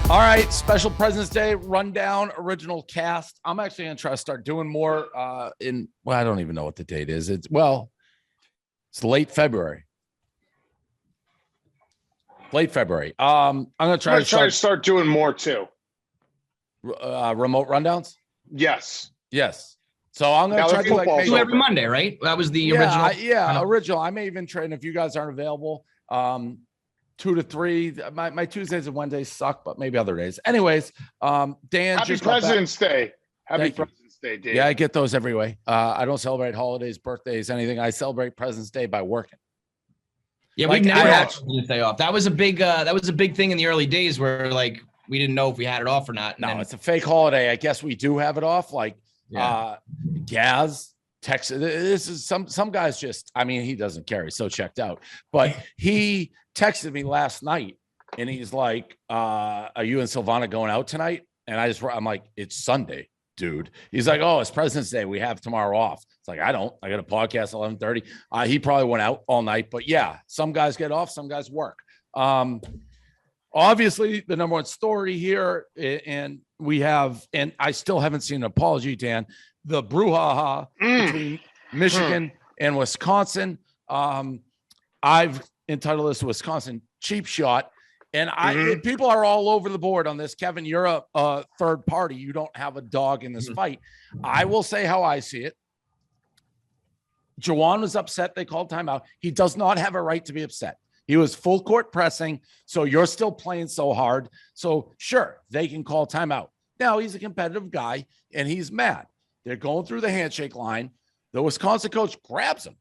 All right, special President's Day rundown, original cast. I'm actually going to try to start doing more I don't even know what the date is. It's late February. I'm going to try to start doing more too. Remote rundowns? Yes. So I'm going to try to do every Monday, right? That was the original. Original. I may even train if you guys aren't available. 2 to 3. My Tuesdays and Wednesdays suck, but maybe other days. Anyways, Dan. Happy President's Day. Happy President's Day, Dave. Yeah, I get those every way. I don't celebrate holidays, birthdays, anything. I celebrate President's Day by working. Yeah, we've never had President's Day off. That was a big thing in the early days where like we didn't know if we had it off or not. No, it's a fake holiday. I guess we do have it off. Gaz. Texas. This is some guys just, he doesn't care. He's so checked out, but he texted me last night and he's like, are you and Silvana going out tonight? And I'm like, it's Sunday, dude. He's like, oh, it's President's Day. We have tomorrow off. It's like, I got a podcast 11:30. He probably went out all night, but yeah, some guys get off, some guys work. Obviously the number one story here, and I still haven't seen an apology, Dan, the brouhaha between Michigan and Wisconsin. I've entitled this Wisconsin cheap shot. And people are all over the board on this. Kevin, you're a third party. You don't have a dog in this fight. I will say how I see it. Juwan was upset. They called timeout. He does not have a right to be upset. He was full court pressing. So you're still playing so hard. So sure, they can call timeout. Now he's a competitive guy and he's mad. They're going through the handshake line. The Wisconsin coach grabs him,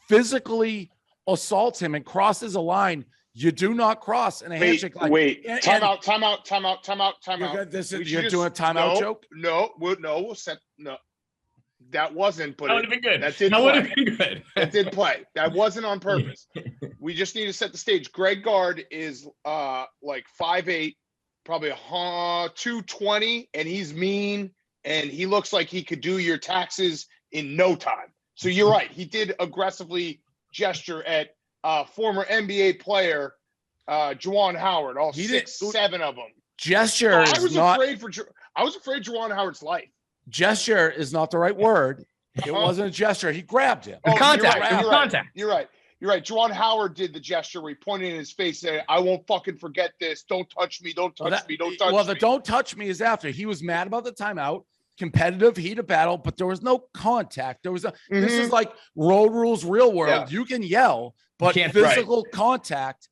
physically assaults him, and crosses a line. You do not cross in a handshake line. Time out. You're doing a timeout joke? No. That wasn't. But that would have been good. That would have been good. That did play. That wasn't on purpose. We just need to set the stage. Greg Gard is like 5'8", probably 220, and he's mean. And he looks like he could do your taxes in no time. So you're right. He did aggressively gesture at former NBA player Juwan Howard. All 7 of them. Gesture. I was afraid Juwan Howard's life. Gesture is not the right word. It wasn't a gesture. He grabbed him. Contact. You're right. Juwan Howard did the gesture where he pointed in his face saying, I won't fucking forget this. Don't touch me. Don't touch me. The don't touch me is after. He was mad about the timeout. Competitive heat of battle, but there was no contact. This is like road rules, real world. Yeah. You can yell, but physical contact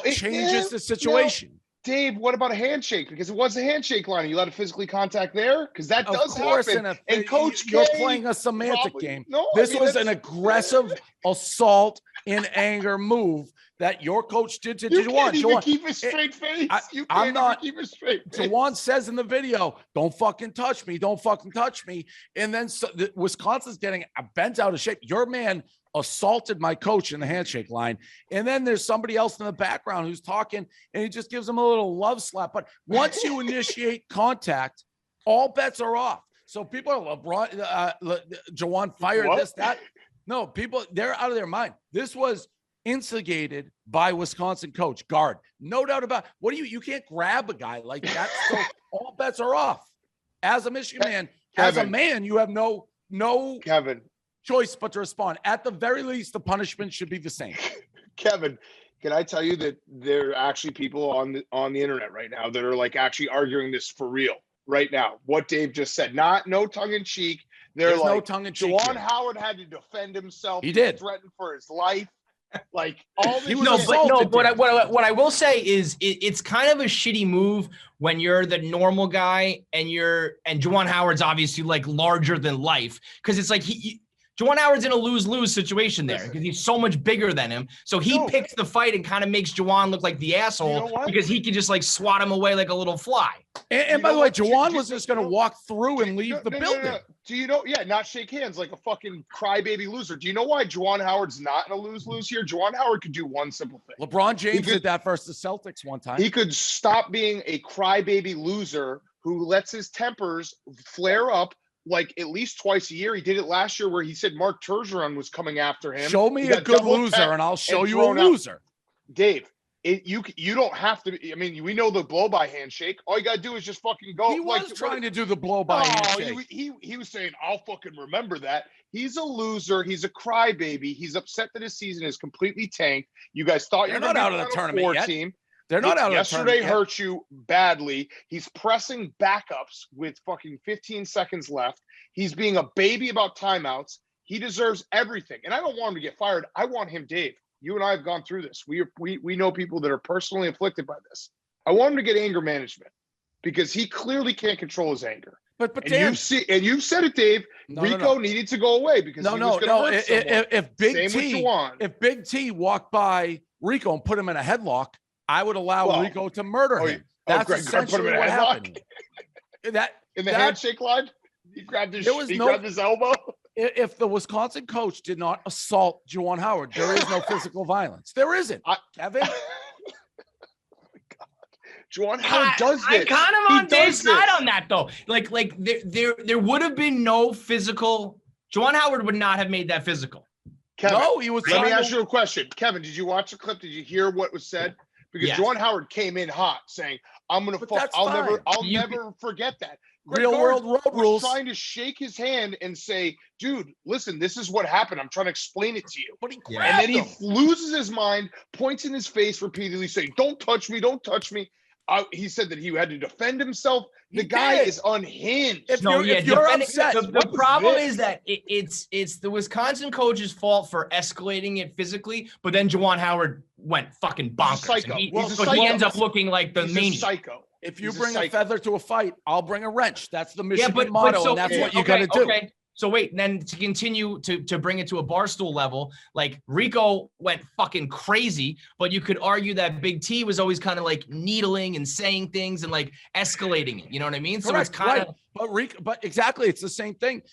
changes the situation. Dave, what about a handshake? Because it was a handshake line. You let it physically contact there? Because that does happen. And Coach You're playing a semantic game. This was an aggressive assault in anger move that your coach did to Juwan. You can't even keep a straight face. I'm not. Juwan says in the video, don't fucking touch me. Don't fucking touch me. And then Wisconsin's getting bent out of shape. Your man assaulted my coach in the handshake line. And then there's somebody else in the background who's talking and he just gives him a little love slap. But once you initiate contact, all bets are off. So people are Juwan fired this, that. No, people, they're out of their mind. This was instigated by Wisconsin coach Gard. No doubt about it. You can't grab a guy like that. So all bets are off. As a Michigan man, as a man, you have no choice but to respond. At the very least, the punishment should be the same. Kevin, can I tell you that there are actually people on the internet right now that are like actually arguing this for real right now? What Dave just said, no tongue in cheek. There's like, no tongue in cheek. Juwan Howard had to defend himself. He did. Threatened for his life. Like all this. What I will say is it's kind of a shitty move when you're the normal guy and Juwan Howard's obviously like larger than life, because it's like Juwan Howard's in a lose-lose situation there because he's so much bigger than him. So he picks the fight and kind of makes Juwan look like the asshole because he can just like swat him away like a little fly. And by the way, Juwan was just going to walk through and leave the building. No. Do you know? Yeah, not shake hands like a fucking crybaby loser. Do you know why Juwan Howard's not in a lose-lose here? Juwan Howard could do one simple thing. LeBron James did that versus the Celtics one time. He could stop being a crybaby loser who lets his tempers flare up like at least twice a year. He did it last year where he said Mark Turgeon was coming after him. Show me a good loser and I'll show you a loser. Dave, You don't have to. I mean, we know the blow by handshake. All you gotta do is just fucking go. He was trying to do the blow by handshake. He was saying, "I'll fucking remember that." He's a loser. He's a crybaby. He's upset that his season is completely tanked. You guys thought you're not out of the tournament yet. Team. They're not out of the tournament. Yesterday hurt you badly. He's pressing backups with fucking 15 seconds left. He's being a baby about timeouts. He deserves everything, and I don't want him to get fired. I want him, Dave. You and I have gone through this. We know people that are personally afflicted by this. I want him to get anger management because he clearly can't control his anger. But Dan, you've said it, Dave. Rico needed to go away because if Big T walked by Rico and put him in a headlock, I would allow Rico to murder him. That's essentially what happened. In the handshake line, he grabbed his elbow. If the Wisconsin coach did not assault Juwan Howard, there is no physical violence. There isn't. Kevin? Oh my God. Juwan Howard does this. I'm kind of on Dave's side on that, though. Like there would have been no physical. Juwan Howard would not have made that physical. Kevin, no, he was. Let me ask you a question. Kevin, did you watch the clip? Did you hear what was said? Because Juwan Howard came in hot saying, "I'm gonna fuck. I'll never forget that." Real world road rules. Trying to shake his hand and say, "Dude, listen, this is what happened. I'm trying to explain it to you." But he and then he loses his mind, points in his face repeatedly, saying, "Don't touch me! Don't touch me!" He said that he had to defend himself. The guy is unhinged. If you're upset, the problem is that it's the Wisconsin coach's fault for escalating it physically, but then Juwan Howard went fucking bonkers. He ends up looking like the maniac. Psycho. If you bring a feather to a fight, I'll bring a wrench. That's the Michigan motto, and that's what you got to do. Okay. So wait, then to continue to bring it to a Barstool level, like Rico went fucking crazy, but you could argue that Big T was always kind of like needling and saying things and like escalating it. You know what I mean? Correct, so it's kind of. But exactly, it's the same thing.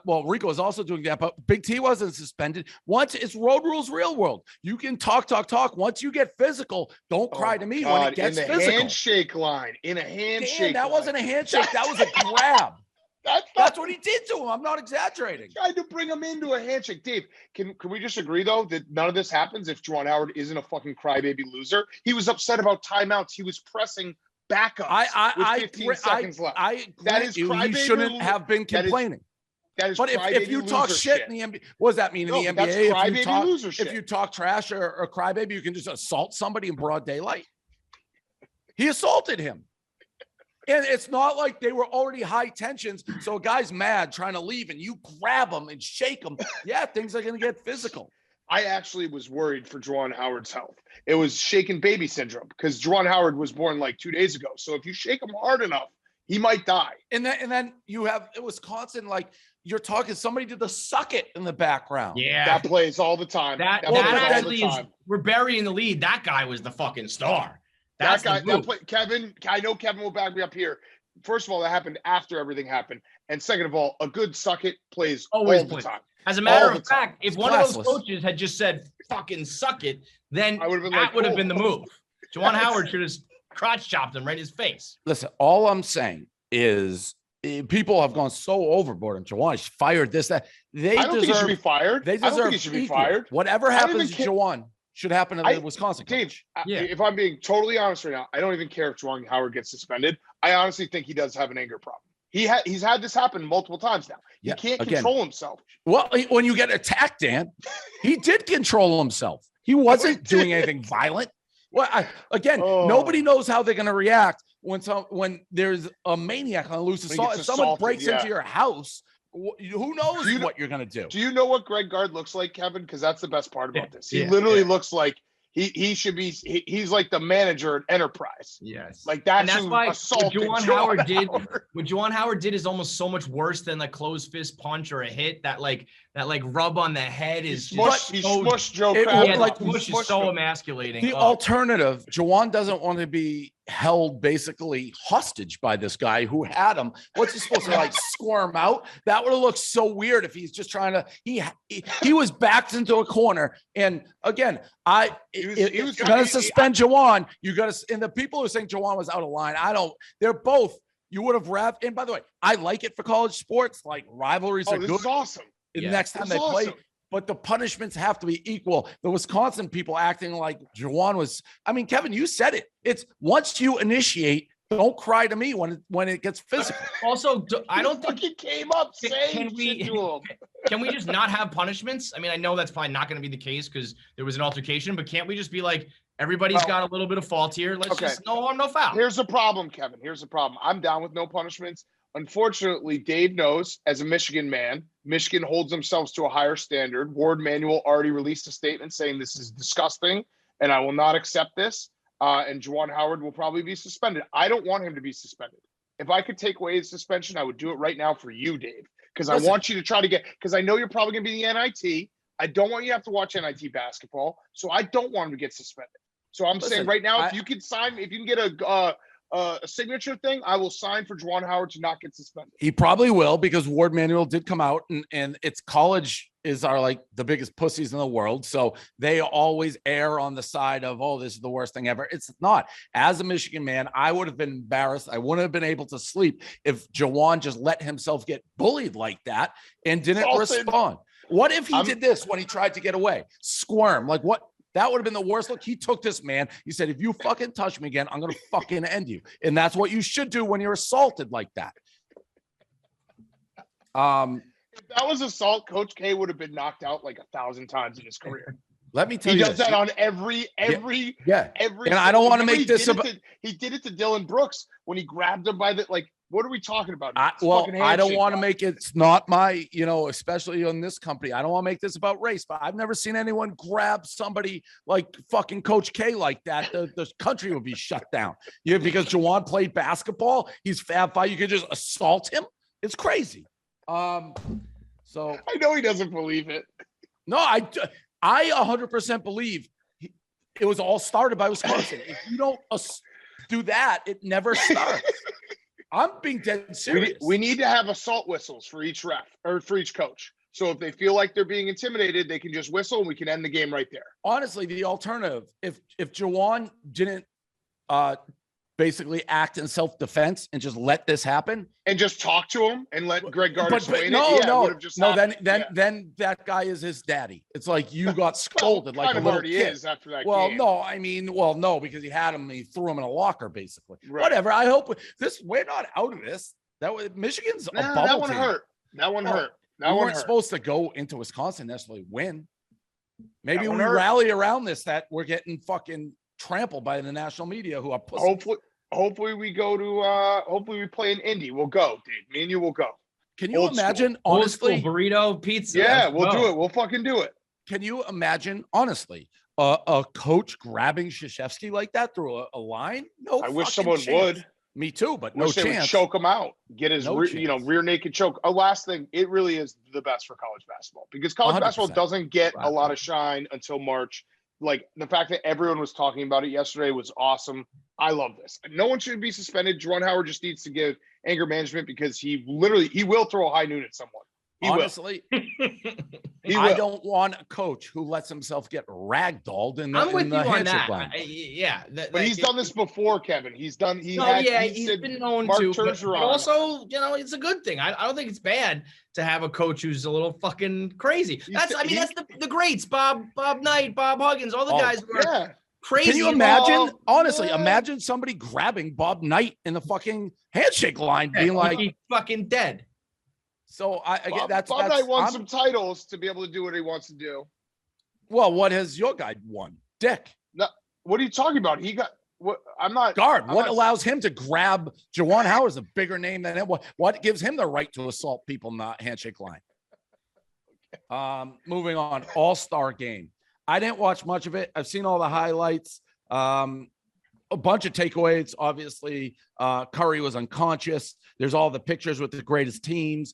Rico is also doing that, but Big T wasn't suspended. Once it's road rules, real world. You can talk. Once you get physical, don't cry to me when it gets physical. In a handshake line. That wasn't a handshake. That was a grab. That's what he did to him. I'm not exaggerating. Tried to bring him into a handshake. Dave, can we just agree, though, that none of this happens if Juwan Howard isn't a fucking crybaby loser? He was upset about timeouts. He was pressing backups with 15 seconds left. I agree. He shouldn't have been complaining. That is but if you talk shit in the NBA, what does that mean in the NBA? If you talk trash or crybaby, you can just assault somebody in broad daylight. He assaulted him. And it's not like they were already high tensions. So a guy's mad trying to leave and you grab him and shake him. Yeah, things are going to get physical. I actually was worried for Juwan Howard's health. It was shaken baby syndrome because Juwan Howard was born like 2 days ago. So if you shake him hard enough, he might die. And then you have Wisconsin, like you're talking, somebody did the suck it in the background. Yeah. That plays all the time. That actually is, we're burying the lead. That guy was the fucking star. That guy, Kevin, I know Kevin will back me up here. First of all, that happened after everything happened. And second of all, a good suck it plays always all the time. As a matter of fact, if one of those coaches had just said, fucking suck it, then that would have been the move. Juwan Howard should have crotch chopped him right in his face. Listen, all I'm saying is people have gone so overboard on Juwan. He's fired this, that. I don't think he should be fired. They deserve I don't think he should be fired. Whatever happens to Juwan should happen to the Wisconsin coach. Dave, if I'm being totally honest right now, I don't even care if Juwan Howard gets suspended. I honestly think he does have an anger problem. He's had this happen multiple times now. He can't control himself. Well, when you get attacked, Dan, he did control himself. He wasn't doing anything violent. Well, nobody knows how they're going to react when there's a maniac on loose assault. If someone breaks into your house, who knows what you're going to do? Do you know what Greg Gard looks like, Kevin? Because that's the best part about this. He literally looks like he should be. He's like the manager at Enterprise. Yes, like that's why what Juwan Howard did is almost so much worse than a closed fist punch or a hit. That rub on the head is he smushed Joe. Smush is so emasculating. The alternative, Juwan doesn't want to be held basically hostage by this guy who had him. What's he supposed to squirm out? That would have looked so weird if he's just trying to. He was backed into a corner, and again, he was going to suspend Juwan. You got to, and the people who are saying Juwan was out of line, they're both. You would have rather. And by the way, I like it for college sports. Like rivalries are good. This is awesome. The next time they play, but the punishments have to be equal. The Wisconsin people acting like Juwan was. I mean, Kevin, you said it. It's once you initiate, don't cry to me when it gets physical. Also, I don't think it came up saying can we just not have punishments? I mean, I know that's probably not going to be the case because there was an altercation, but can't we just be like, everybody's got a little bit of fault here. Let's just no harm, no foul. Here's the problem, Kevin. Here's the problem. I'm down with no punishments. Unfortunately, Dave knows as a Michigan man, Michigan holds themselves to a higher standard. Ward Manuel already released a statement saying this is disgusting and I will not accept this. And Juwan Howard will probably be suspended. I don't want him to be suspended. If I could take away his suspension, I would do it right now for you, Dave, because I want you to try to because I know you're probably going to be the NIT. I don't want you to have to watch NIT basketball. So I don't want him to get suspended. So I'm saying right now, if you can get a signature thing, I will sign for Juwan Howard to not get suspended. He probably will because Ward Manuel did come out and it's college are like the biggest pussies in the world. So they always err on the side of, oh, this is the worst thing ever. It's not. As a Michigan man, I would have been embarrassed. I wouldn't have been able to sleep if Juwan just let himself get bullied like that and didn't respond. What if he did this when he tried to get away? Squirm. Like what? That would have been the worst look. He took this man. He said, if you fucking touch me again, I'm going to fucking end you. And that's what you should do when you're assaulted like that. If that was assault, Coach K would have been knocked out like 1,000 times in his career. Let me tell you, he does that on every. And I don't want to make this about. He did it to Dylan Brooks when he grabbed him by the like. What are we talking about? I don't want to make it's not my, especially on this company. I don't want to make this about race, but I've never seen anyone grab somebody like fucking Coach K like that. The country would be shut down. Because Juwan played basketball. He's Fab Five. You could just assault him. It's crazy. So I know he doesn't believe it. No, I 100% believe it was all started by Wisconsin. If you don't do that, it never starts. I'm being dead serious. We need to have assault whistles for each ref or for each coach. So if they feel like they're being intimidated, they can just whistle and we can end the game right there. Honestly, the alternative, if Juwan didn't basically act in self-defense and just let this happen and just talk to him and let Greg Gard explain then that guy is his daddy. It's like you got scolded like a little kid. Is after that game. No, because he had him, he threw him in a locker basically. Right. Whatever. I hope we're not out of this. Michigan's a bubble that one team. hurt. That one hurt. We weren't supposed to go into Wisconsin necessarily win. Maybe we rally around this that we're getting fucking trampled by the national media who are pussy. Hopefully we go to hopefully we play in Indy. We'll go, dude. Me and you will go. Can you imagine honestly burrito pizza? Yeah, we'll do it. We'll fucking do it. Can you imagine honestly a coach grabbing Krzyzewski like that through a line? No, I wish someone would. Me too, but no chance. They would choke him out, get his rear naked choke. Last thing, it really is the best for college basketball because college 100%. Basketball doesn't get a lot of shine until March. Like the fact that everyone was talking about it yesterday was awesome. I love this. No one should be suspended. Juwan Howard just needs to give anger management because he will throw a high noon at someone. Honestly, I don't want a coach who lets himself get ragdolled in the I'm with you on that. But he's done this before, Kevin. He's been known to. But also, it's a good thing. I don't think it's bad to have a coach who's a little fucking crazy. That's the greats. Bob Knight, Bob Huggins, all the guys who are crazy. Can you imagine? Honestly, imagine somebody grabbing Bob Knight in the fucking handshake line, being like, "He's fucking dead." So Bob Knight won some titles to be able to do what he wants to do. Well, what has your guy won? Dick. No, what are you talking about? He got what? I'm not guard. What allows him to grab Juwan Howard is a bigger name than him. What gives him the right to assault people in the handshake line? Moving on. All-Star game. I didn't watch much of it. I've seen all the highlights. A bunch of takeaways. Obviously, Curry was unconscious. There's all the pictures with the greatest teams.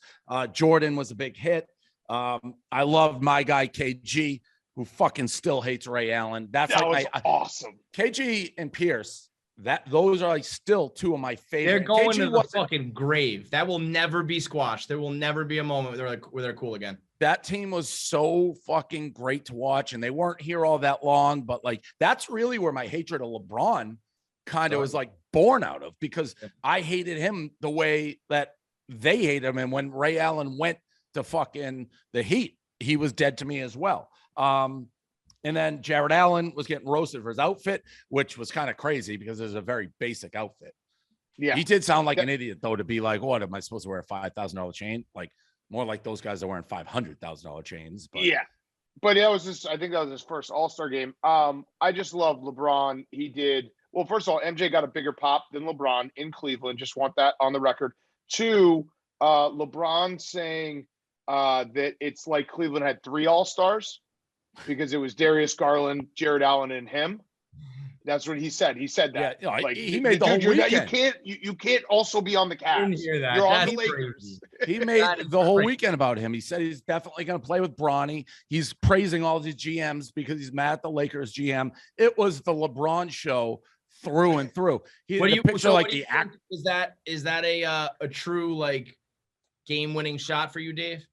Jordan was a big hit. I loved my guy KG, who fucking still hates Ray Allen. That was awesome. KG and Pierce. Those are like still two of my favorite. They're going to the fucking grave. That will never be squashed. There will never be a moment where they're cool again. That team was so fucking great to watch, and they weren't here all that long. But like, that's really where my hatred of LeBron kind of was like born out of, because I hated him the way that they hate him. And when Ray Allen went to fucking the Heat, he was dead to me as well. And then Jared Allen was getting roasted for his outfit, which was kind of crazy because it was a very basic outfit. Yeah. He did sound like an idiot, though, to be like, what, am I supposed to wear a $5,000 chain? Like, more like those guys are wearing $500,000 chains. But yeah. But I think that was his first All-Star game. I just love LeBron. He did, well, first of all, MJ got a bigger pop than LeBron in Cleveland. Just want that on the record. 2, LeBron saying that it's like Cleveland had 3 All-Stars because it was Darius Garland, Jared Allen, and him. That's what he said. He said that. Yeah, like he made the whole weekend. You can't also be on the Cavs. Didn't hear that. You're on That's the Lakers. He made the whole weekend about him. He said he's definitely going to play with Bronny. He's praising all these GMs because he's mad at the Lakers GM. It was the LeBron show through and through. He had a picture like the act. Is that a true like game-winning shot for you, Dave?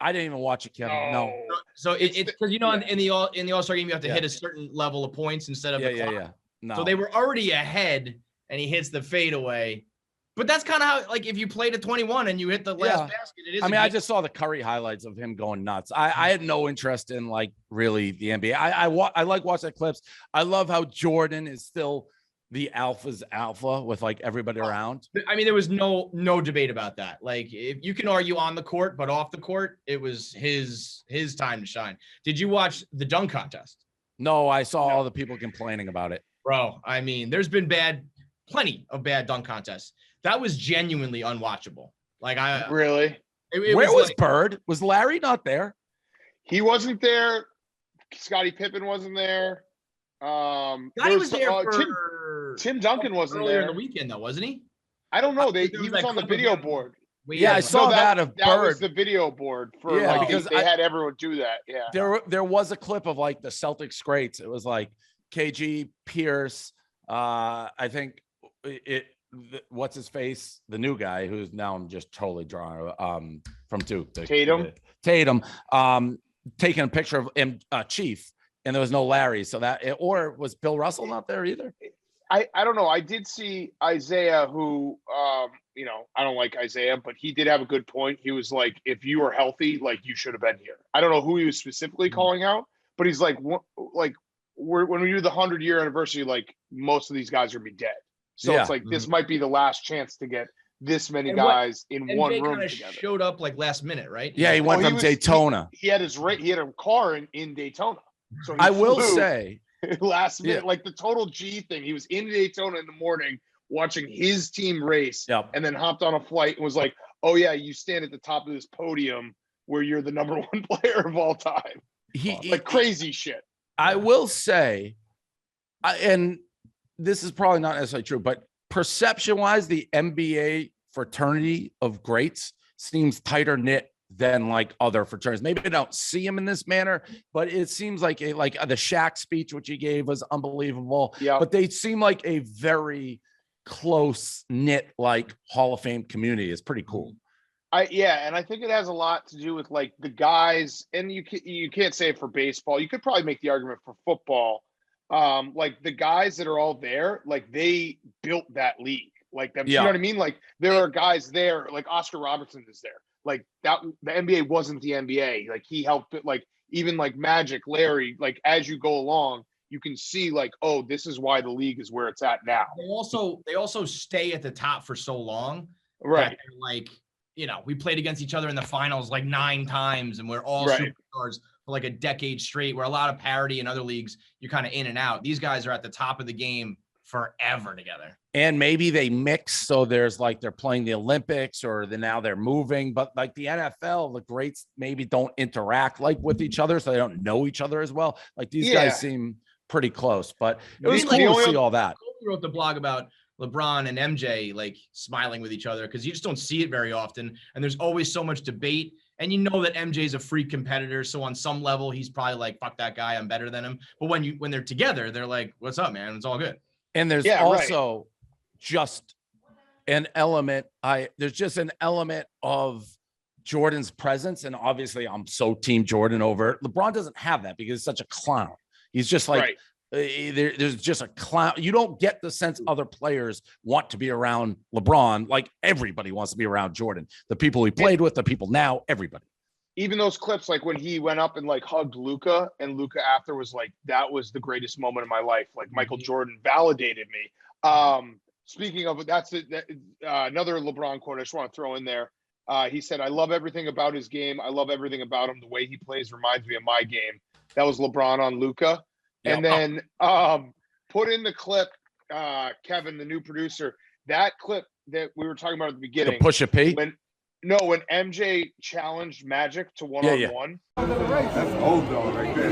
I didn't even watch it, Kevin. No. So it's because in the All-Star game you have to hit a certain level of points instead of the clock. Yeah. No. So they were already ahead, and he hits the fadeaway. But that's kind of how, like, if you play to 21 and you hit the last basket, it is. I mean, I just saw the Curry highlights of him going nuts. I had no interest in like really the NBA. I like watching the clips. I love how Jordan is still the alpha's alpha with like everybody around. I mean, there was no debate about that. Like, if you can argue on the court, but off the court, it was his time to shine. Did you watch the dunk contest? No, I saw all the people complaining about it. Bro, I mean, there's been plenty of bad dunk contests. That was genuinely unwatchable. Like, really. Where was Bird? Was Larry not there? He wasn't there. Scottie Pippen wasn't there. Scottie was there for Tim Duncan wasn't earlier there in the weekend, though, wasn't he? I don't know. He was on the video board. Yeah, I saw that of Bird. That was the video board for because they had everyone do that. Yeah. There was a clip of like the Celtics greats. It was like KG, Pierce, I think what's his face? The new guy who's now I'm just totally drawing from Duke. Tatum, taking a picture of him, Chief, and there was no Larry. So or was Bill Russell not there either? I don't know. I did see Isaiah, who I don't like Isaiah, but he did have a good point. He was like, if you were healthy, like you should have been here. I don't know who he was specifically calling out, but he's like, when we do the 100-year anniversary, like most of these guys are gonna be dead. So it's like this might be the last chance to get this many guys in one room together. Showed up like last minute, right? Yeah, he went from Daytona. He had a car in Daytona. So I will say last minute, like the total G thing. He was in Daytona in the morning watching his team race, and then hopped on a flight and was like, "Oh yeah, you stand at the top of this podium where you're the number 1 player of all time." Crazy shit. I will say, and this is probably not necessarily true, but perception-wise, the NBA fraternity of greats seems tighter knit than like other fraternities. Maybe I don't see him in this manner, but it seems like the Shaq speech, which he gave, was unbelievable. Yeah. But they seem like a very close knit, like Hall of Fame community. It's pretty cool. And I think it has a lot to do with like the guys, and you can't say it for baseball. You could probably make the argument for football. Like the guys that are all there, like they built that league. Like them, you know what I mean? Like there are guys there, like Oscar Robertson is there. Like that, the NBA wasn't the NBA. Like he helped it. Like even like Magic, Larry. Like as you go along, you can see like, oh, this is why the league is where it's at now. They also stay at the top for so long, right? Like we played against each other in the finals like 9 times, and we're all superstars for like a decade straight. Where a lot of parity in other leagues, you're kind of in and out. These guys are at the top of the game forever together. And maybe they mix, so there's like they're playing the Olympics, or now they're moving. But like the NFL, the greats maybe don't interact like with each other, so they don't know each other as well. Like these guys seem pretty close, but it was cool to see all that. Kobe wrote the blog about LeBron and MJ like smiling with each other because you just don't see it very often, and there's always so much debate. And you know that MJ's a freak competitor, so on some level he's probably like, "Fuck that guy, I'm better than him." But when they're together, they're like, "What's up, man? It's all good." And there's also just an element. There's just an element of Jordan's presence, and obviously I'm so team Jordan over it. LeBron doesn't have that because he's such a clown. He's just like there's just a clown. You don't get the sense other players want to be around LeBron. Like everybody wants to be around Jordan. The people he played with, the people now, everybody. even those clips, like when he went up and like hugged Luka, and Luka after was like, that was the greatest moment of my life. Like Michael Jordan validated me. Speaking of, another LeBron quote I just want to throw in there. He said, I love everything about his game. I love everything about him. The way he plays reminds me of my game. That was LeBron on Luka. Yeah. And then put in the clip, Kevin, the new producer, that clip that we were talking about at the beginning. The Pusha P? When MJ challenged Magic to one-on-one. That's old dog right there.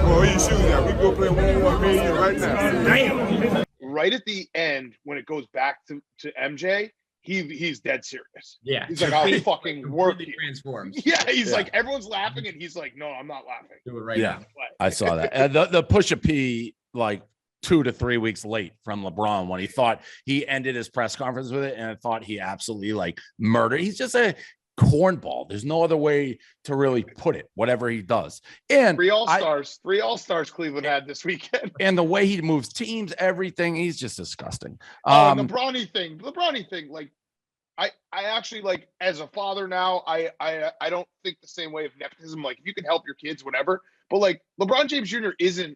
Boy, you shooting at? We go play one-on-one media right now. Damn. Right at the end, when it goes back to MJ, he's dead serious. Yeah. He's like, I'll fucking work you. Transforms. Yeah, he's like, everyone's laughing, and he's like, no, I'm not laughing. Do it right Yeah. now. I saw that. And the Pusha P, like 2 to 3 weeks late from LeBron when he thought he ended his press conference with it, and I thought he absolutely like murdered. He's just a cornball. There's no other way to really put it, whatever he does. And three all-stars Cleveland had this weekend. And the way he moves teams, everything, he's just disgusting. And the Bronny thing, like, I actually, like, as a father now, I don't think the same way of nepotism. Like, if you can help your kids, whatever. But like, LeBron James Jr. isn't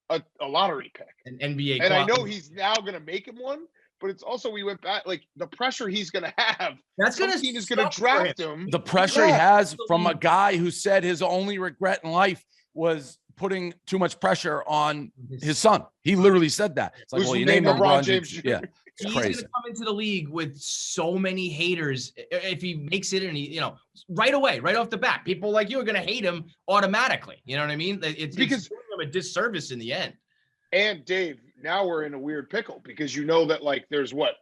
a lottery pick, An NBA, and I know he's now gonna make him one. But it's also, we went back, like, the pressure he's gonna have. That's gonna team is gonna draft him. The pressure he has from a guy who said his only regret in life was putting too much pressure on his son. He literally said that. It's like, well, you named LeBron James. Yeah. He's crazy. going to come into the league with so many haters. If he makes it, and he, right away, right off the bat, people like you are going to hate him automatically. You know what I mean? It's doing him a disservice in the end. And Dave, now we're in a weird pickle because you know that, like, there's was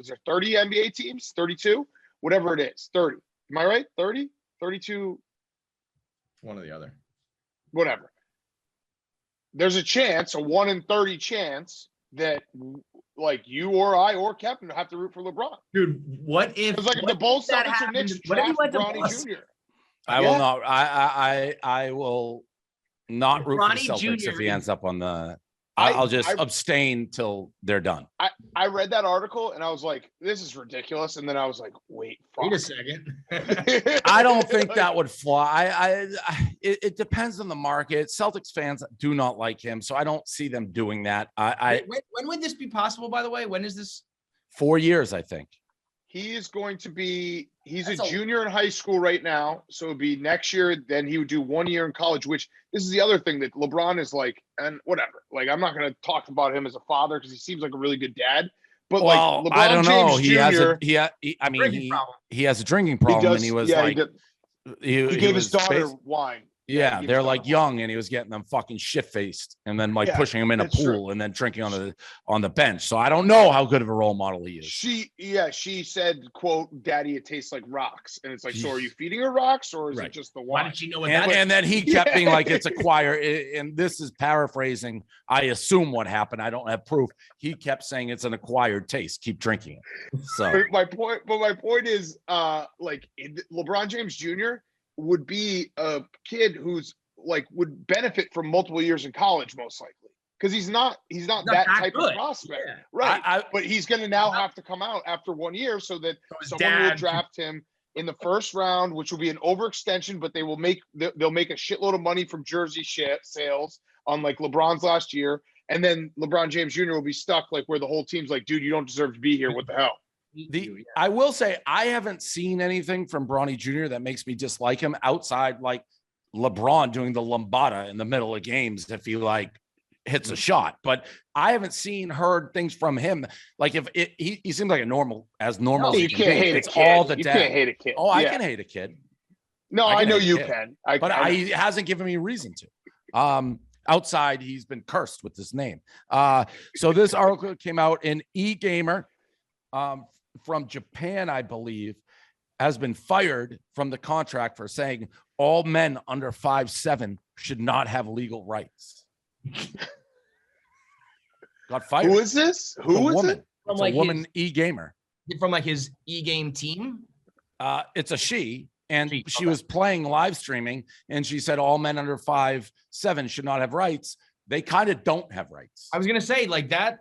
there 30 NBA teams, 32, whatever it is, 30. Am I right? 30, 32, One or the other. Whatever. There's a chance, a 1 in 30 chance that, like, you or I or Kevin have to root for LeBron. Dude, what if? It's like if the Bulls, Celtics, or Knicks draft Bronny Jr. I will not. I will not root for the Bronny Celtics Jr. if he ends up on the. I'll just abstain till they're done. I read that article and I was like, this is ridiculous. And then I was like, wait a second. I don't think that would fly. It depends on the market. Celtics fans do not like him, so I don't see them doing that. When would this be possible, by the way? When is this? 4 years, I think. He is going to be, he's a junior in high school right now. So it'd be next year. Then he would do 1 year in college, which this is the other thing that LeBron is like, and whatever. Like, I'm not going to talk about him as a father because he seems like a really good dad. But well, like, LeBron I don't know. James Jr., He has a drinking problem, and he was he gave his daughter wine. Yeah, they're like young, and he was getting them fucking shit-faced, and then like pushing him in a pool, and then drinking on the bench. So I don't know how good of a role model he is. She said, "quote Daddy, it tastes like rocks," and it's like, so are you feeding her rocks, or is it just the wine? Why did she know what and then he kept being like, it's acquired, and this is paraphrasing. I assume what happened. I don't have proof. He kept saying it's an acquired taste. Keep drinking it. So my point is, like, LeBron James Jr. would be a kid who's like would benefit from multiple years in college, most likely, because he's not that type of prospect, right? But he's going to now have to come out after 1 year so that someone will draft him in the first round, which will be an overextension. But they'll make a shitload of money from jersey sales on like LeBron's last year, and then LeBron James Jr. will be stuck like where the whole team's like, dude, you don't deserve to be here. What the hell? I will say I haven't seen anything from Bronny Jr. that makes me dislike him outside like LeBron doing the lambada in the middle of games if he like hits a shot. But I haven't heard things from him. Like if he seems like a normal as you can't hate it's a kid. all the you dad. can't hate a kid. Oh, I can hate a kid. No, I know you can. He hasn't given me a reason to. Outside, he's been cursed with this name. So this article came out in eGamer. From Japan, I believe, has been fired from the contract for saying all men under 5'7" should not have legal rights. Got fired. Who is this? Who is it? It's a woman eGamer. From like his eGame team? It's a she, and she was playing live streaming, and she said all men under 5'7" should not have rights. They kind of don't have rights. I was going to say like that's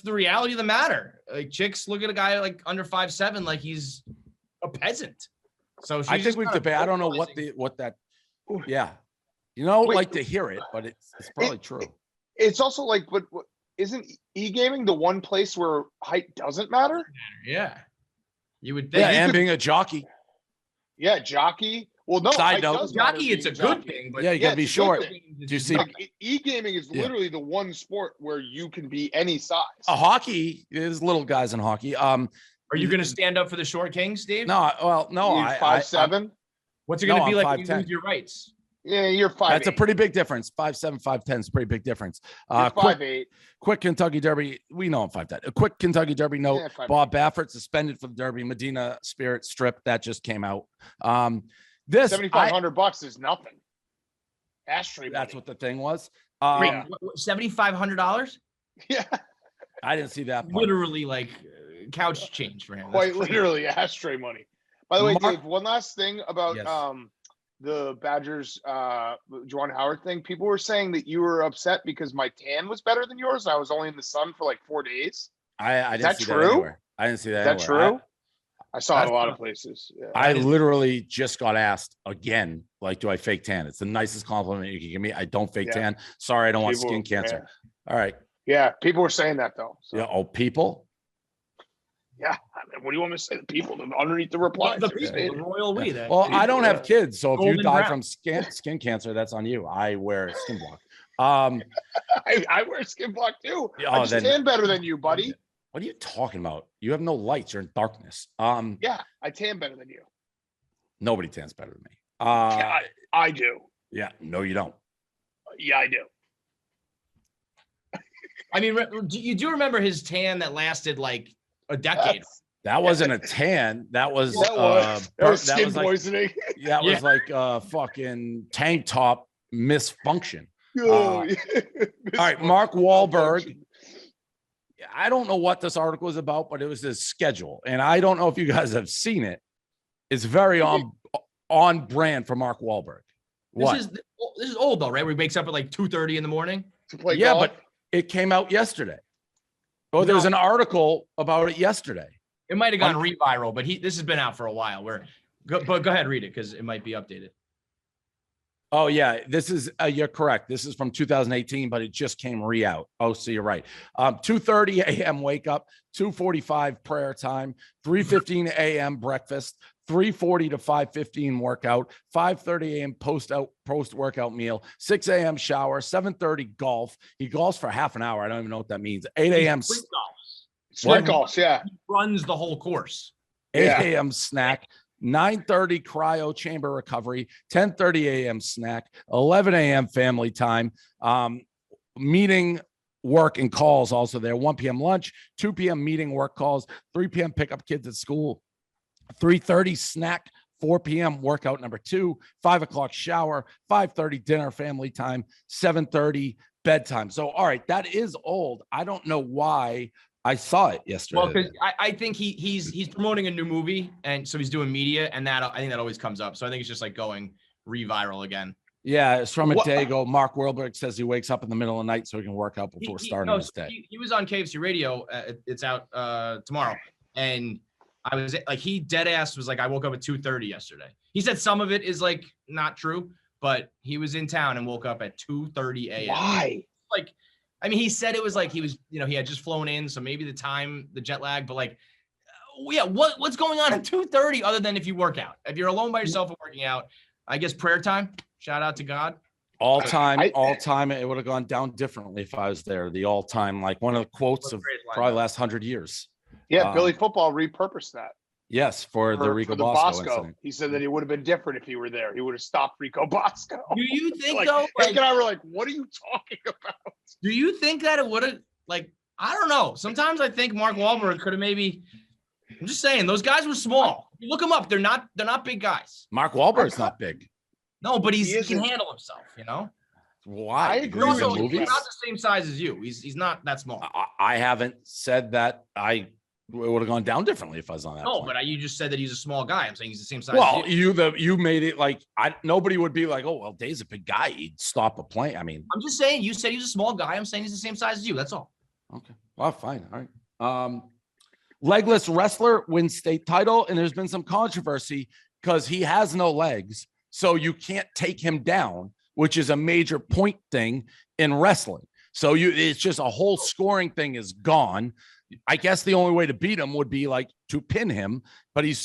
the reality of the matter. Like chicks look at a guy like under 5'7" like he's a peasant. So I think we've debated. I don't know what that. Yeah, you know, Wait, like to hear it, but it's probably true. It's also like, but isn't e-gaming the one place where height doesn't matter? Yeah, you would think. Yeah, and being a jockey. Yeah, jockey. Well, no, Side note, jockey, it's a good thing, but yeah, you gotta be short. Do you see? Like, e-gaming is literally the one sport where you can be any size. A hockey is little guys in hockey. Are you going to stand up for the short kings, Dave? No, well, no, I 5'7". What's it going to be like 5'10". when you lose your rights? Yeah, you're 5'8". That's a pretty big difference. 5'7", 5'10" is a pretty big difference. You're 5'8". Quick Kentucky Derby. We know I'm 5'10". A quick Kentucky Derby note. Yeah, Bob Baffert suspended for the Derby. Medina Spirit strip that just came out. This $7,500 is nothing. Ashtray money. That's what the thing was. $7,500? Yeah, I didn't see that part. Literally like couch change for him. quite literally ashtray money. By the way, Mark- Dave, one last thing about Yes. the Badgers Juwan Howard thing. People were saying that you were upset because my tan was better than yours. I was only in the sun for like 4 days. I didn't see true? that anywhere. I didn't see that. Is that anywhere. true? I saw it a lot of places. Yeah. I literally just got asked again, like, do I fake tan? It's the nicest compliment you can give me. I don't fake tan. Sorry, I don't want skin cancer. All right. Yeah, people were saying that though. So. Yeah. Oh, people. Yeah. I mean, what do you want me to say? The people underneath the reply. The people, the royal we. Well, I don't have kids, so if you Golden die brown. from skin cancer, that's on you. I wear skin block. I wear skin block too. I just tan better than you, buddy. What are you talking about? You have no lights. You're in darkness. Yeah, I tan better than you. Nobody tans better than me. Yeah, I do. Yeah. No, you don't. Yeah, I do. I mean, you do remember his tan that lasted like a decade. That wasn't a tan. That was skin poisoning. That was like fucking tank top misfunction. Oh, all right, Mark Wahlberg. I don't know what this article is about, but it was his schedule, and I don't know if you guys have seen it. It's very on brand for Mark Wahlberg. This is old though, right? Where he wakes up at like 2:30 in the morning to play golf? But it came out yesterday. Oh, there's an article about it yesterday. It might have gone reviral, but this has been out for a while. But go ahead, read it because it might be updated. Oh yeah, this is you're correct. This is from 2018, but it just came out. Oh, so you're right. 2:30 a.m. wake up, 2:45 prayer time, 3:15 a.m. breakfast, 3:40 to 5:15 workout, 5:30 a.m. post workout meal, 6 a.m. shower, 7:30 golf. He golfs for half an hour. I don't even know what that means. 8 a.m. Sprint golf, yeah. He runs the whole course. 8 a.m. snack. 9:30 cryo chamber recovery, 10:30 a.m. snack, 11 a.m. family time, meeting, work, and calls also there. 1 p.m. lunch, 2 p.m. meeting, work calls, 3 p.m. pick up kids at school, 3:30 snack, 4 p.m. workout number 2, 5 o'clock shower, 5:30 dinner, family time, 7:30 bedtime. So, all right, that is old. I don't know why I saw it yesterday. Well, because I think he's promoting a new movie, and so he's doing media, and I think that always comes up. So I think it's just like going reviral again. Yeah, it's from a day ago. Mark Wahlberg says he wakes up in the middle of the night so he can work out before starting his day. He was on KFC Radio. It's out tomorrow, and I was like, he dead ass was like, I woke up at 2:30 yesterday. He said some of it is like not true, but he was in town and woke up at 2:30 a.m. Why? Like, I mean, he said it was like he was, he had just flown in, so maybe the jet lag, but like, yeah, what's going on at 2:30 other than if you work out? If you're alone by yourself and working out, I guess prayer time. Shout out to God. All time. It would have gone down differently if I was there. The all time, like one of the quotes of probably last 100 years. Yeah, Billy Football repurposed that. Yes, for the Rico Bosco incident. He said that it would have been different if he were there. He would have stopped Rico Bosco. Do you think though? Hank and I were like, "What are you talking about?" Do you think that it would have I don't know. Sometimes I think Mark Wahlberg could have maybe. I'm just saying those guys were small. You look them up; they're not big guys. Mark Wahlberg's not big. No, but he can handle himself. Why? I agree. He's not the same size as you. He's not that small. I haven't said that. It would have gone down differently if I was on that. No, point. but you just said that he's a small guy. I'm saying he's the same size. Well, as you. you made it like nobody would be like, oh well, Dave's a big guy. He'd stop a plane. I mean, I'm just saying. You said he's a small guy. I'm saying he's the same size as you. That's all. Okay. Well, fine. All right. Legless wrestler wins state title, and there's been some controversy because he has no legs. So you can't take him down, which is a major point thing in wrestling. So it's just a whole scoring thing is gone. I guess the only way to beat him would be like to pin him, but he's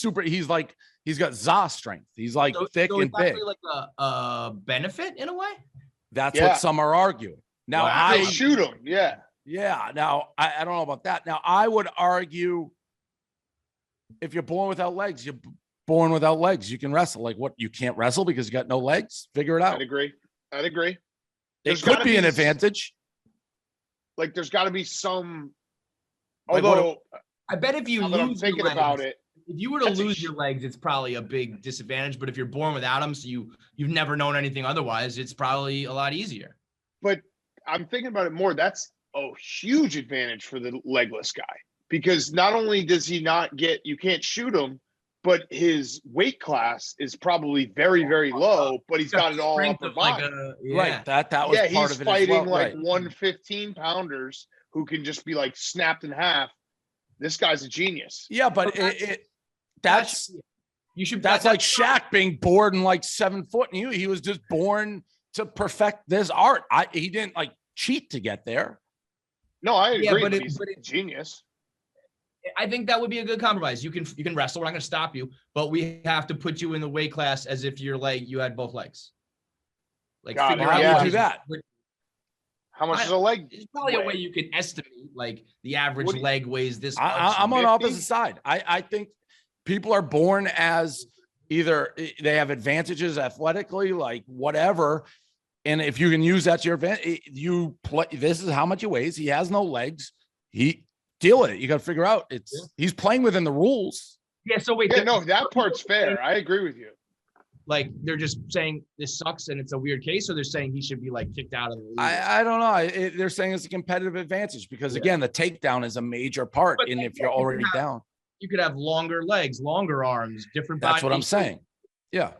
got Za strength. He's like thick and big. Like a benefit in a way. That's what some are arguing. Now I shoot him. Yeah. Yeah. Now I don't know about that. Now I would argue if you're born without legs, you're born without legs. You can wrestle. Like what? You can't wrestle because you got no legs? Figure it out. I'd agree. It could be an advantage. Like there's got to be some. Like although I bet if you lose I'm thinking your legs, about it, if you were to lose your legs, it's probably a big disadvantage. But if you're born without them, so you've never known anything otherwise, it's probably a lot easier. But I'm thinking about it more. That's a huge advantage for the legless guy because not only does he not get, you can't shoot him, but his weight class is probably very, very low, but he's got it all upper body. Right. That was part of it. He's fighting as well. like 115 pounders who can just be like snapped in half. This guy's a genius. Yeah, but that's like Shaq being born like 7 foot. And he was just born to perfect this art. He didn't like cheat to get there. No, I agree. But he's a genius. I think that would be a good compromise. You can wrestle. We're not going to stop you, but we have to put you in the weight class as if you had both legs. Like figure out how to do that. How much is a leg? There's probably a way you can estimate like the average leg weighs this much. I'm on the opposite side. I think people are born as either they have advantages athletically, like whatever. And if you can use that to your advantage, this is how much he weighs. He has no legs. Deal with it. You got to figure out he's playing within the rules. Yeah. So wait. Yeah, no, that part's fair. I agree with you. Like they're just saying this sucks and it's a weird case, or they're saying he should be like kicked out of the league. I don't know. They're saying it's a competitive advantage because again, the takedown is a major part. And if you're already down, you could have longer legs, longer arms, different. That's what I'm saying. Yeah.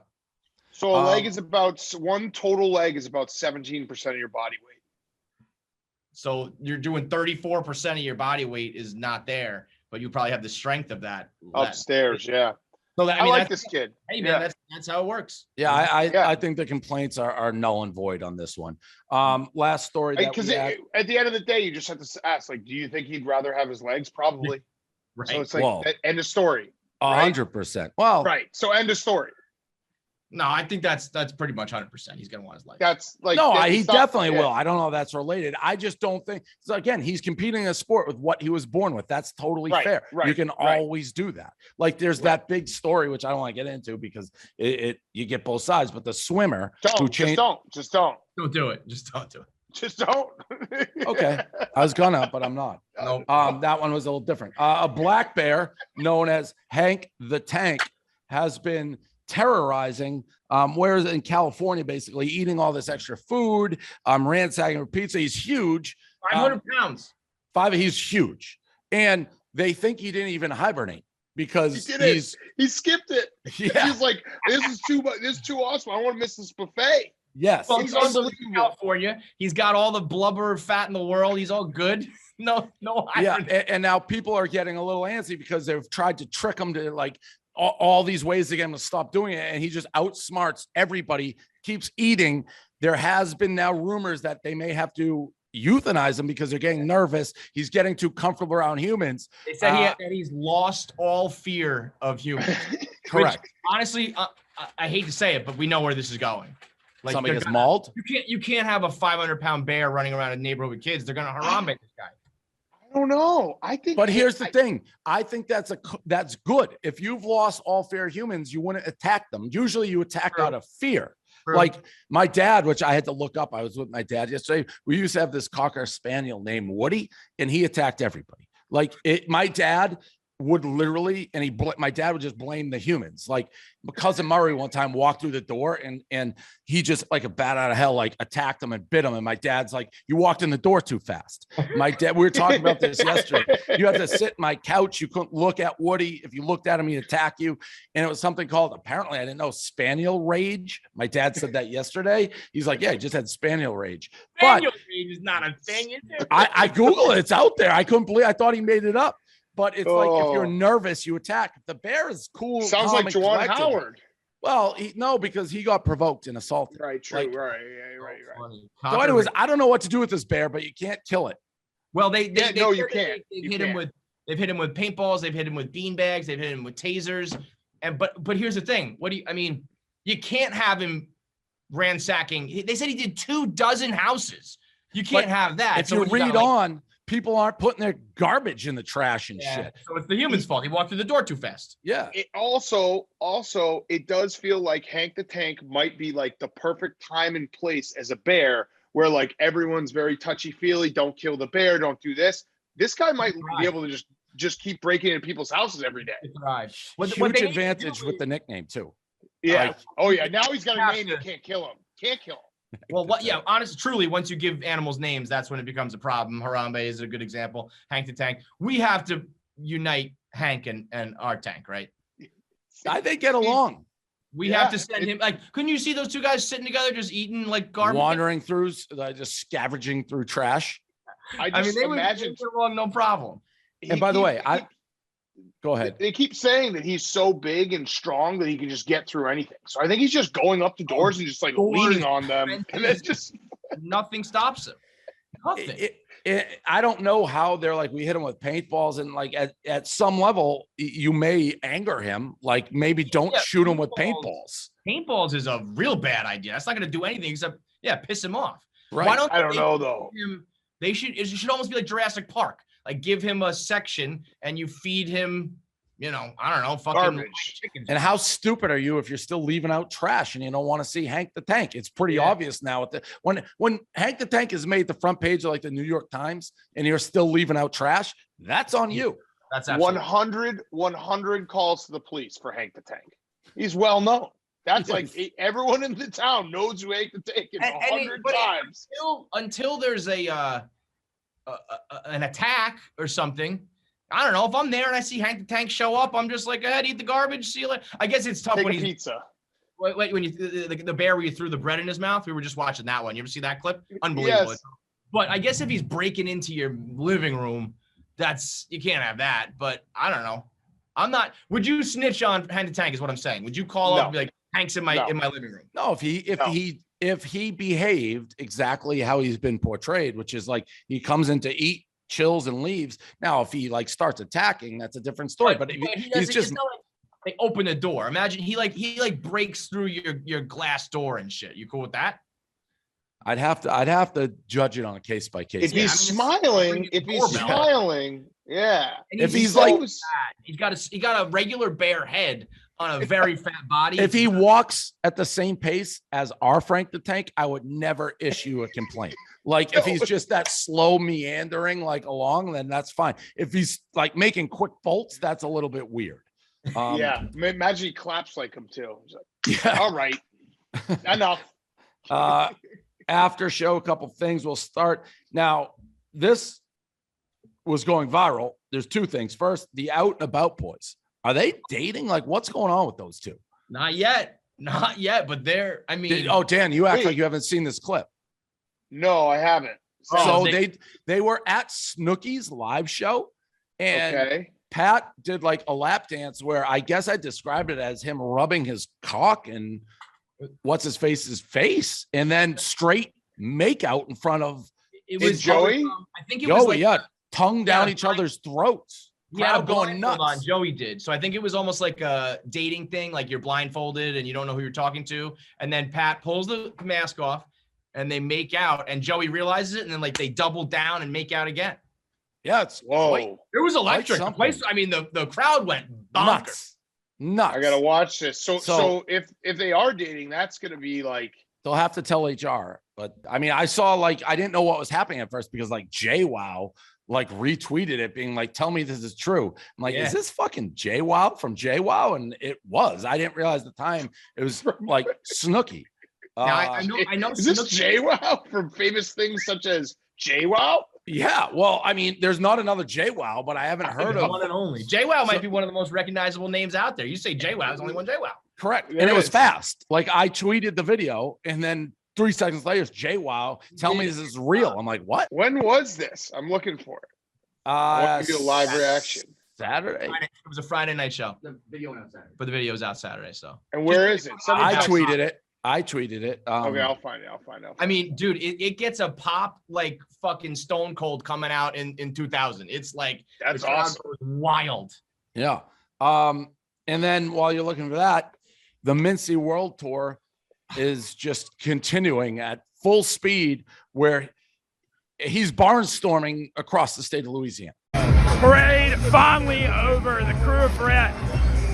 So a leg is one total leg is about 17% of your body weight. So you're doing 34% of your body weight is not there, but you probably have the strength of that upstairs. Yeah. So I like this kid. Hey man, that's how it works. Yeah, I think the complaints are null and void on this one. Last story because at the end of the day, you just have to ask, like, do you think he'd rather have his legs? Probably. Right. So it's like end of story. 100%. Well, right. So end of story. No, I think that's pretty much 100%. He's gonna want his legs. That's like he definitely will. I don't know if that's related. I just don't think. So again, he's competing in a sport with what he was born with. That's totally fair. Right, you can always do that. Like there's that big story which I don't want to get into because you get both sides. But the swimmer just don't do it. Just don't do it. Just don't. Okay, I was gonna, but I'm not. No. That one was a little different. A black bear known as Hank the Tank has been terrorizing whereas in California, basically eating all this extra food, ransacking for pizza. He's huge. 500 pounds. He's huge. And they think he didn't even hibernate because he skipped it. Yeah. He's like, this is too much. This is too awesome. I don't want to miss this buffet. Yes. Well, he's also in California. He's got all the blubber fat in the world. He's all good. No. Yeah. And now people are getting a little antsy because they've tried to trick him to like all these ways to get him to stop doing it. And he just outsmarts everybody, keeps eating. There has been now rumors that they may have to euthanize him because they're getting nervous. He's getting too comfortable around humans. They said that he's lost all fear of humans. Correct. Which, honestly, I hate to say it, but we know where this is going. Like somebody gets mauled. You can't have a 500-pound bear running around a neighborhood with kids. They're going to harambe this guy. I don't know. I think. But here's the thing. I think that's good. If you've lost all fear of humans, you wouldn't attack them. Usually you attack out of fear. True. Like my dad, which I had to look up. I was with my dad yesterday. We used to have this Cocker Spaniel named Woody, and he attacked everybody. Like my dad would literally, and my dad would just blame the humans. Like my cousin Murray one time walked through the door and he just like a bat out of hell, like attacked him and bit him. And my dad's like, you walked in the door too fast. My dad, we were talking about this yesterday. You had to sit in my couch. You couldn't look at Woody. If you looked at him, he'd attack you. And it was something called, apparently, I didn't know, Spaniel rage. My dad said that yesterday. He's like, yeah, he just had Spaniel rage. Spaniel rage is not a thing, is it? I Googled it. It's out there. I couldn't believe, I thought he made it up. But it's like if you're nervous, you attack. If the bear is cool. Sounds like Juwan Howard. Well, no, because he got provoked and assaulted. Right, true. Like, right. Yeah, right. So anyways, I don't know what to do with this bear, but you can't kill it. Well, no, you can't. They've hit him with paintballs. They've hit him with beanbags. They've hit him with tasers. But here's the thing. You can't have him ransacking. They said he did 24 houses. You can't have that. If you read on, people aren't putting their garbage in the trash and shit. So it's the human's fault. He walked through the door too fast. Yeah. It also, it does feel like Hank the Tank might be like the perfect time and place as a bear, where like everyone's very touchy-feely. Don't kill the bear. Don't do this. This guy might be able to just keep breaking into people's houses every day. Huge advantage with the nickname too. Yeah. Now he's got a name. You can't kill him. Can't kill him. Well, honestly, truly, once you give animals names, that's when it becomes a problem. Harambe is a good example. Hank the Tank. We have to unite Hank and our tank, right? They get along. We have to send him. Like, couldn't you see those two guys sitting together, just eating like garbage, wandering through, just scavenging through trash? They imagine would get along, no problem. And by the way, go ahead. They keep saying that he's so big and strong that he can just get through anything. So I think he's just going up to doors and just like leaning on them, and then just nothing stops him. Nothing. I don't know how they're like, we hit him with paintballs, and like at some level you may anger him. Like maybe don't shoot him with paintballs. Paintballs is a real bad idea. That's not going to do anything except piss him off. Right. Why don't I don't know though. It should almost be like Jurassic Park. Like give him a section and you feed him, I don't know, fucking garbage. Chickens. And how stupid are you if you're still leaving out trash and you don't want to see Hank the Tank? It's pretty obvious now. When Hank the Tank is made the front page of like the New York Times and you're still leaving out trash, that's on you. That's 100 calls to the police for Hank the Tank. He's well known. That's like everyone in the town knows who Hank the Tank is 100 times. Until there's an attack or something. I don't know. If I'm there and I see Hank the Tank show up, I'm just like, go ahead, eat the garbage, see you later. I guess it's tough Take when a he's pizza. Wait, when the bear where you threw the bread in his mouth, we were just watching that one. You ever see that clip? Unbelievable. Yes. But I guess if he's breaking into your living room, you can't have that. But I don't know. Would you snitch on Hank the Tank is what I'm saying. Would you call up and be like, Hank's in my living room? No, if he behaved exactly how he's been portrayed, which is like he comes in to eat, chills, and leaves. Now, if he like starts attacking, that's a different story. But he's just not like they open the door. Imagine he breaks through your glass door and shit. You cool with that? I'd have to judge it on a case by case. If he's smiling, yeah. And if he's like, he got a regular bear head on a very fat body. If he walks at the same pace as our Frank the Tank, I would never issue a complaint. Like if he's just that slow meandering like along, then that's fine. If he's like making quick bolts, that's a little bit weird. Imagine he claps like him too. He's like, all right, enough. After show, a couple things. We'll start now. This was going viral. There's two things. First, the Out and About boys. Are they dating? Like, what's going on with those two? Not yet. But they're, Dan, you act like you haven't seen this clip. No, I haven't. So they were at Snooki's live show, and Pat did like a lap dance where I guess I described it as him rubbing his cock and what's his face, and then straight make out in front of Joey. I think it was Joey, tongue down each other's throats. Yeah, going nuts. Joey did. So I think it was almost like a dating thing, like you're blindfolded and you don't know who you're talking to. And then Pat pulls the mask off and they make out and Joey realizes it. And then like they double down and make out again. Yeah. It was electric. The place, the crowd went bonkers. Nuts. I got to watch this. So if they are dating, that's going to be like. They'll have to tell HR. But I saw I didn't know what was happening at first because like JWoww like retweeted it being like, tell me this is true. I'm like, is this fucking JWoww from JWoww? And it was. I didn't realize the time it was like Snooki. I know. Is this JWoww from famous things such as JWoww? Yeah. Well, there's not another JWoww, but I haven't heard of one and only. JWoww might be one of the most recognizable names out there. You say JWoww, there's only one JWoww. Correct. And it was fast. Like I tweeted the video and then 3 seconds later, it's JWoww. Tell me this is real. I'm like, what? When was this? I'm looking for it. I want to do a live reaction. Saturday. It was a Friday night show. The video went out Saturday. But the video was out Saturday. So. And where is it? I tweeted it. Okay, I'll find it. I mean, dude, it gets a pop like fucking Stone Cold coming out in 2000. It's like that's awesome. Wild. Yeah. And then while you're looking for that, the Mincy World Tour is just continuing at full speed, where he's barnstorming across the state of Louisiana. Parade finally over. The crew of Brett.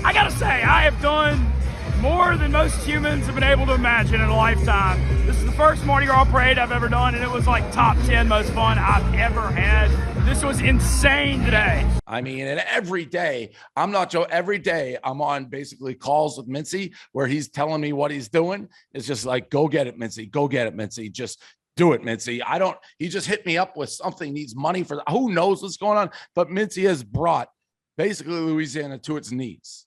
I gotta say, I have done more than most humans have been able to imagine in a lifetime. This is the first Mardi Gras parade I've ever done, and it was like top 10 most fun I've ever had. This was insane today. I mean, and every day, I'm not joking, every day I'm on basically calls with Mincy where he's telling me what he's doing. It's just like, go get it, Mincy. Go get it, Mincy. Just do it, Mincy. He just hit me up with something, needs money for, who knows what's going on. But Mincy has brought basically Louisiana to its knees.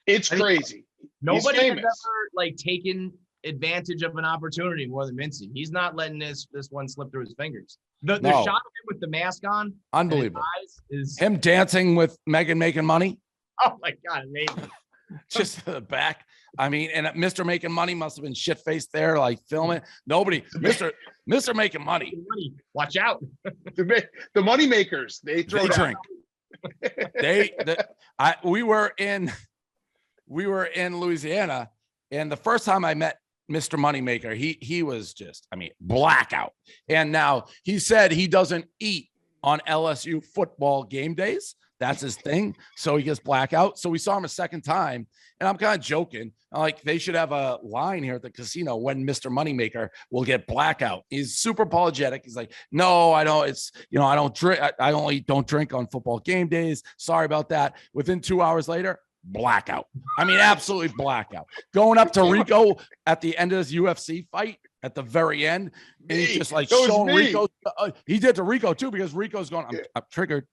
It's crazy. Nobody has ever like taken advantage of an opportunity more than Mincy. He's not letting this one slip through his fingers. The shot of him with the mask on, unbelievable, is him dancing with Megan making money. Oh my God, amazing. Just the back. I mean, and Mr. Making Money must have been shit faced there, like filming. Nobody, Mr. Making Money. Watch out. The money makers, they drink. We were in Louisiana, and the first time I met Mr. Moneymaker, he was just, I mean, blackout. And now he said he doesn't eat on LSU football game days. That's his thing. So he gets blackout. So we saw him a second time, and I'm kind of joking. I'm like, they should have a line here at the casino when Mr. Moneymaker will get blackout. He's super apologetic. He's like, no, I don't. It's, I don't drink. I only don't drink on football game days. Sorry about that. Within 2 hours later, blackout. I mean, absolutely blackout. Going up to Rico at the end of this UFC fight at the very end, and he's just like showing Rico. He did to Rico too, because Rico's going, I'm triggered.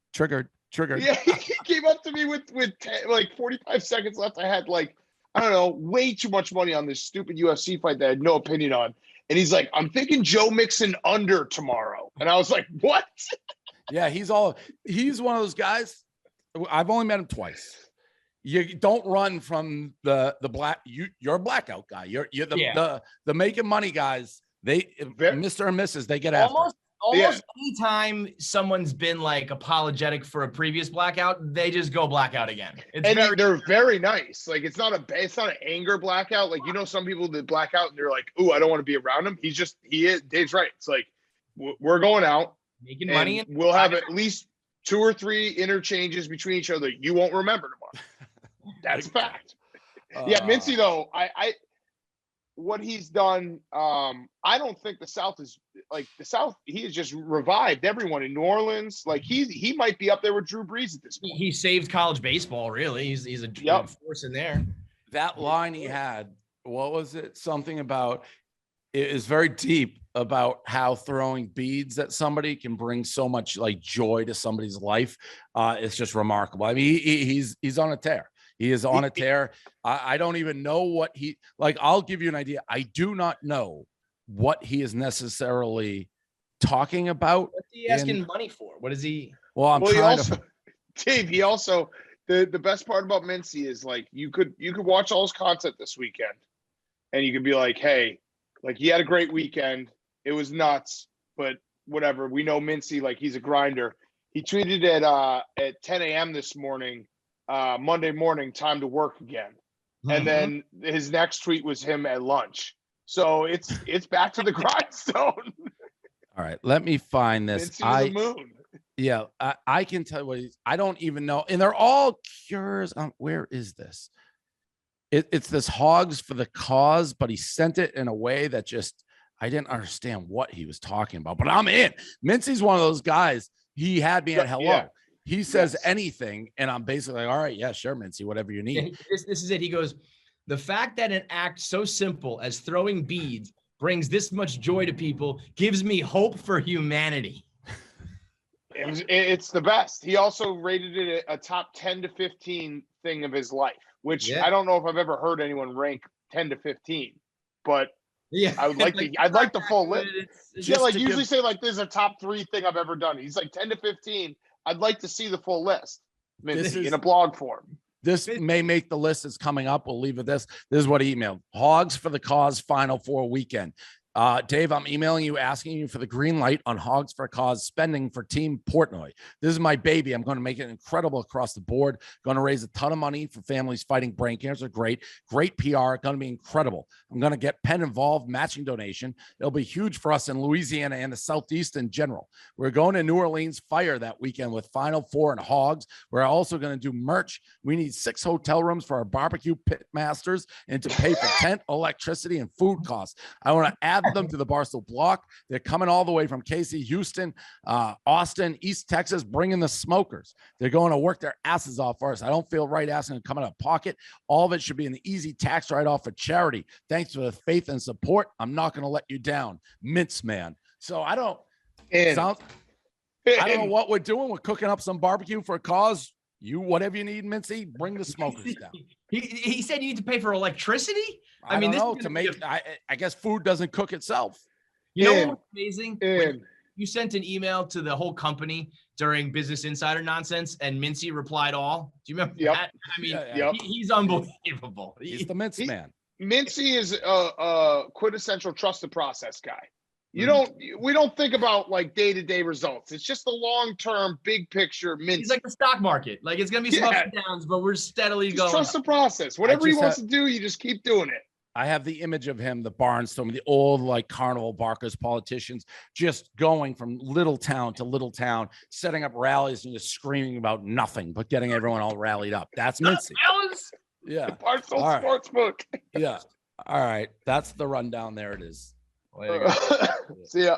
Yeah, he came up to me with 10, like 45 seconds left. I had like, I don't know, way too much money on this stupid UFC fight that I had no opinion on. And he's like, I'm thinking Joe Mixon under tomorrow. And I was like, what? Yeah, he's one of those guys. I've only met him twice. You don't run from the black. You're a blackout guy. You're the making money guys. Mr. and Mrs. They get after. Almost anytime someone's been like apologetic for a previous blackout, they just go blackout again. They're very nice. Like it's not an anger blackout. Like, some people that black out and they're like, "Ooh, I don't want to be around him." Dave's right. It's like we're going out, making money, and we'll have at least 2 or 3 interchanges between each other. You won't remember tomorrow. That's a fact. Yeah, Mincy though, I what he's done, I don't think the South is like the South. He has just revived everyone in New Orleans. Like he might be up there with Drew Brees at this point. He saved college baseball. Really, he's a force in there. That line he had, what was it? Something about it is very deep about how throwing beads at somebody can bring so much like joy to somebody's life. It's just remarkable. I mean, he's on a tear. He is on a tear. I don't even know what I'll give you an idea. I do not know what he is necessarily talking about. What's he asking money for? What is he? Well, Dave, he also, the best part about Mincy is like, you could watch all his content this weekend and you could be like, hey, like he had a great weekend. It was nuts, but whatever. We know Mincy, like he's a grinder. He tweeted at 10 a.m. this morning, Monday morning, time to work again. And then his next tweet was him at lunch. So it's back to the grindstone. All right, let me find this. The moon. Yeah, I can tell you what I don't even know. And they're all cures. Where is this? It's this Hogs for the Cause, but he sent it in a way that just, I didn't understand what he was talking about. But I'm in. Mincy's one of those guys. He had me at hello. Yeah. He says anything, and I'm basically like, all right, yeah, sure, Mincy, whatever you need. This is it. He goes, the fact that an act so simple as throwing beads brings this much joy to people gives me hope for humanity. It's the best. He also rated it a top 10 to 15 thing of his life, which I don't know if I've ever heard anyone rank 10 to 15, but yeah, I would like I'd like the full list. Usually say like this is a top 3 thing I've ever done. He's like 10 to 15. I'd like to see the full list, This is- in a blog form. This may make the list that's coming up. We'll leave it this. This is what he emailed. Hogs for the Cause Final Four weekend. Dave, I'm emailing you, asking you for the green light on Hogs for a Cause spending for Team Portnoy. This is my baby. I'm going to make it incredible across the board. Going to raise a ton of money for families fighting brain cancer. Great PR. Going to be incredible. I'm going to get Penn involved, matching donation. It'll be huge for us in Louisiana and the Southeast in general. We're going to New Orleans Fire that weekend with Final Four and Hogs. We're also going to do merch. We need 6 hotel rooms for our barbecue pit masters and to pay for tent, electricity, and food costs. I want to add them to the Barstool block. They're coming all the way from KC, Houston, Austin, East Texas, bringing the smokers. They're going to work their asses off for us. I don't feel right asking them to come out of pocket. All of it should be an easy tax write-off for charity. Thanks for the faith and support. I'm not going to let you down. Mince man. So I don't know what we're doing. We're cooking up some barbecue for a cause. You, whatever you need, Mincy, bring the smokers down. He said you need to pay for electricity. I mean, I guess food doesn't cook itself. You know what's amazing? You sent an email to the whole company during Business Insider nonsense, and Mincy replied all. Do you remember that? I mean, he's unbelievable. He's the Mince man. Mincy is a quintessential trust the process guy. We don't think about like day-to-day results. It's just the long-term, big picture. Mincy. He's like the stock market. Like it's gonna be some ups and downs, but we're steadily going. Trust the process. Whatever he wants to do, you just keep doing it. I have the image of him, the barnstorm, the old like carnival barkers, politicians, just going from little town to little town, setting up rallies and just screaming about nothing, but getting everyone all rallied up. That's Mincy. Yeah. Barstool Sportsbook. Yeah. All right. That's the rundown. There it is. See ya.